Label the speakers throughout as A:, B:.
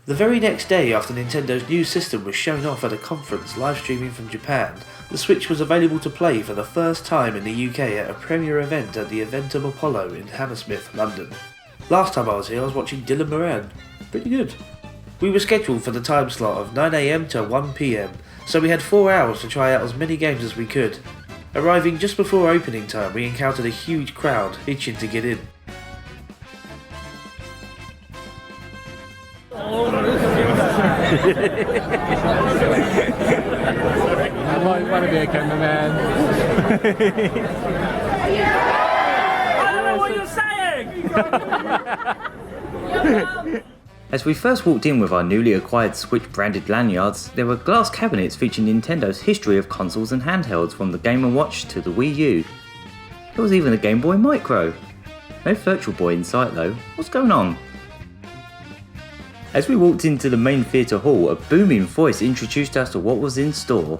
A: The very next day after Nintendo's new system was shown off at a conference live streaming from Japan, the Switch was available to play for the first time in the UK at a premiere event at the Eventim Apollo in Hammersmith, London. Last time I was here I was watching Dylan Moran. Pretty good. We were scheduled for the time slot of 9 AM to 1 PM, so we had 4 hours to try out as many games as we could. Arriving just before opening time, we encountered a huge crowd itching to get in.
B: I want to be a cameraman.
C: I don't know what you're saying!
D: As we first walked in with our newly acquired Switch branded lanyards, there were glass cabinets featuring Nintendo's history of consoles and handhelds from the Game & Watch to the Wii U. There was even a Game Boy Micro. No Virtual Boy in sight though. What's going on? As we walked into the main theatre hall, a booming voice introduced us to what was in store.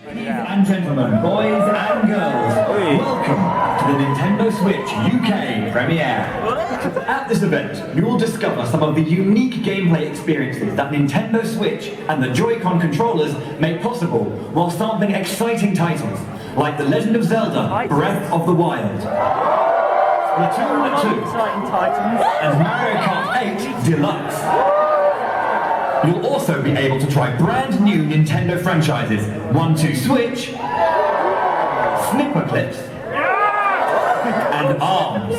E: Ladies and gentlemen, boys and girls, welcome to the Nintendo Switch UK premiere. At this event, you will discover some of the unique gameplay experiences that Nintendo Switch and the Joy-Con controllers make possible while sampling exciting titles like The Legend of Zelda, Breath of the Wild, Splatoon 2, and Mario Kart 8 Deluxe. You'll also be able to try brand new Nintendo franchises, 1-2 Switch, Snipper Clips, and ARMS.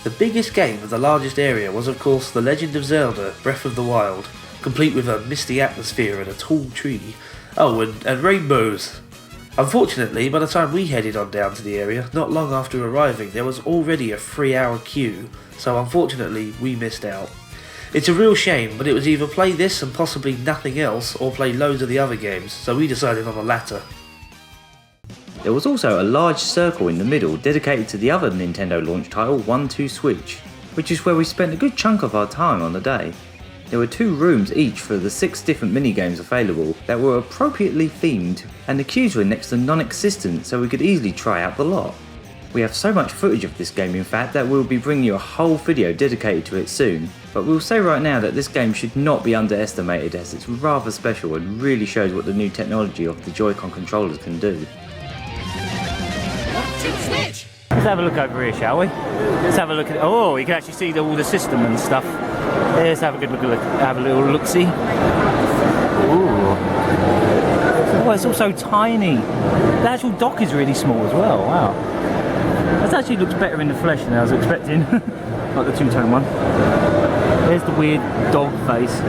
A: The biggest game of the largest area was of course The Legend of Zelda, Breath of the Wild, complete with a misty atmosphere and a tall tree. Oh, and rainbows. Unfortunately, by the time we headed on down to the area, not long after arriving, there was already a 3-hour queue, so unfortunately we missed out. It's a real shame, but it was either play this and possibly nothing else, or play loads of the other games, so we decided on the latter.
D: There was also a large circle in the middle dedicated to the other Nintendo launch title 1-2 Switch, which is where we spent a good chunk of our time on the day. There were 2 rooms each for the 6 different minigames available that were appropriately themed, and the queues were next to non-existent so we could easily try out the lot. We have so much footage of this game in fact that we'll be bringing you a whole video dedicated to it soon, but we'll say right now that this game should not be underestimated as it's rather special and really shows what the new technology of the Joy-Con controllers can do.
C: Let's have a look over here, shall we? Let's have a look at it. Oh, you can actually see all the system and stuff. Let's have a good look. Have a little look-see. Ooh. Oh, it's also tiny. The actual dock is really small as well. Wow. That actually looks better in the flesh than I was expecting. Like the two-tone one. There's the weird dog face.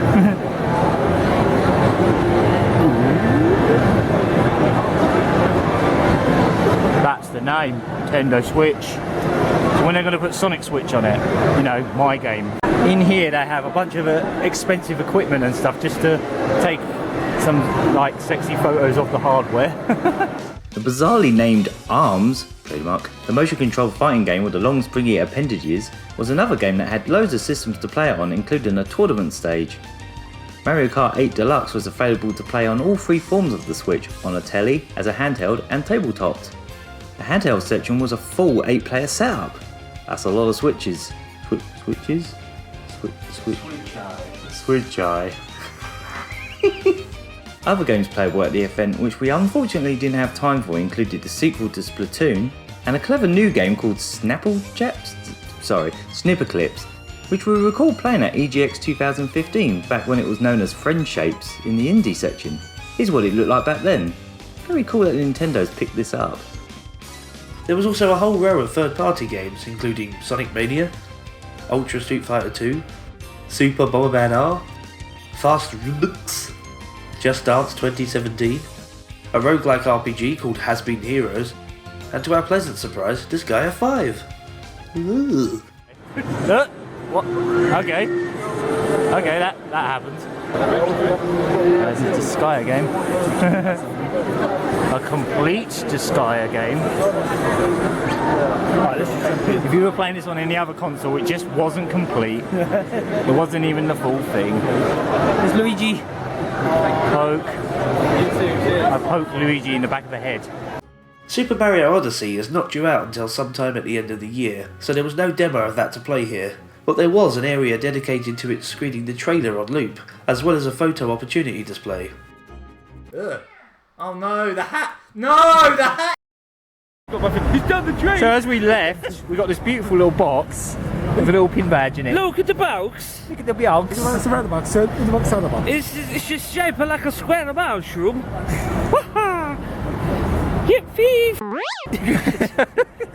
C: That's the name, Nintendo Switch. So when they're going to put Sonic Switch on it, you know, my game. In here they have a bunch of expensive equipment and stuff just to take some like sexy photos of the hardware.
D: The bizarrely named ARMS, trademark, the motion controlled fighting game with the long springy appendages, was another game that had loads of systems to play it on, including a tournament stage. Mario Kart 8 Deluxe was available to play on all 3 forms of the Switch, on a telly, as a handheld and tabletopped. The handheld section was a full 8-player setup. That's a lot of switches. Switches? Switch eye. Other games playable at the event which we unfortunately didn't have time for included the sequel to Splatoon and a clever new game called Snipper Clips, which we recall playing at EGX 2015 back when it was known as Friend Shapes in the indie section. Here's what it looked like back then. Very cool that Nintendo's picked this up.
A: There was also a whole row of third-party games including Sonic Mania, Ultra Street Fighter 2, Super Bomberman R, Fast Rubix, Just Dance 2017, a roguelike RPG called Has Been Heroes, and to our pleasant surprise, this guy a 5. Ooh.
C: What? Okay. Okay, that happens. There's a Disgaea game. A complete Disgaea game. If you were playing this on any other console, it just wasn't complete. It wasn't even the full thing. There's Luigi. Poke. I poked Luigi in the back of the head.
A: Super Mario Odyssey is not due out until sometime at the end of the year, so there was no demo of that to play here, but there was an area dedicated to it screening the trailer on loop, as well as a photo opportunity display.
D: Ugh. Oh no, the hat! No, the hat!
B: He's done the train!
C: So as we left, we got this beautiful little box with a little pin badge in it.
B: Look at the box!
C: Look at the box.
B: It's around the box, so in the box, on the box.
C: It's just shaped like a square mushroom. Yep, thief!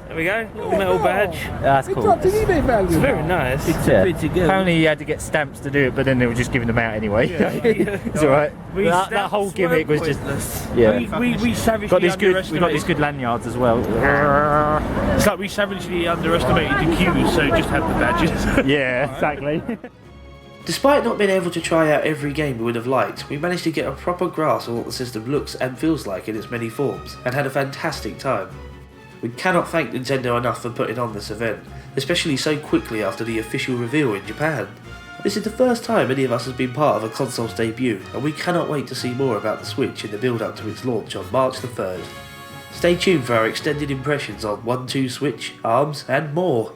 B: There we go, little metal badge.
C: That's
B: It
C: cool.
B: dropped an eBay value.
C: It's
B: very nice. It's
C: Yeah.
B: pretty good.
C: Apparently you had to get stamps to do it, but then they were just giving them out anyway.
B: Yeah.
C: It's alright. That whole gimmick was just yeah.
B: We savagely
C: We got this
B: underestimated.
C: good lanyards as well.
B: It's like we savagely underestimated the queues, so just have the badges.
C: Yeah, exactly.
A: Despite not being able to try out every game we would have liked, we managed to get a proper grasp of what the system looks and feels like in its many forms, and had a fantastic time. We cannot thank Nintendo enough for putting on this event, especially so quickly after the official reveal in Japan. This is the first time any of us has been part of a console's debut, and we cannot wait to see more about the Switch in the build up to its launch on March the 3rd. Stay tuned for our extended impressions on 1-2 Switch, ARMS and more.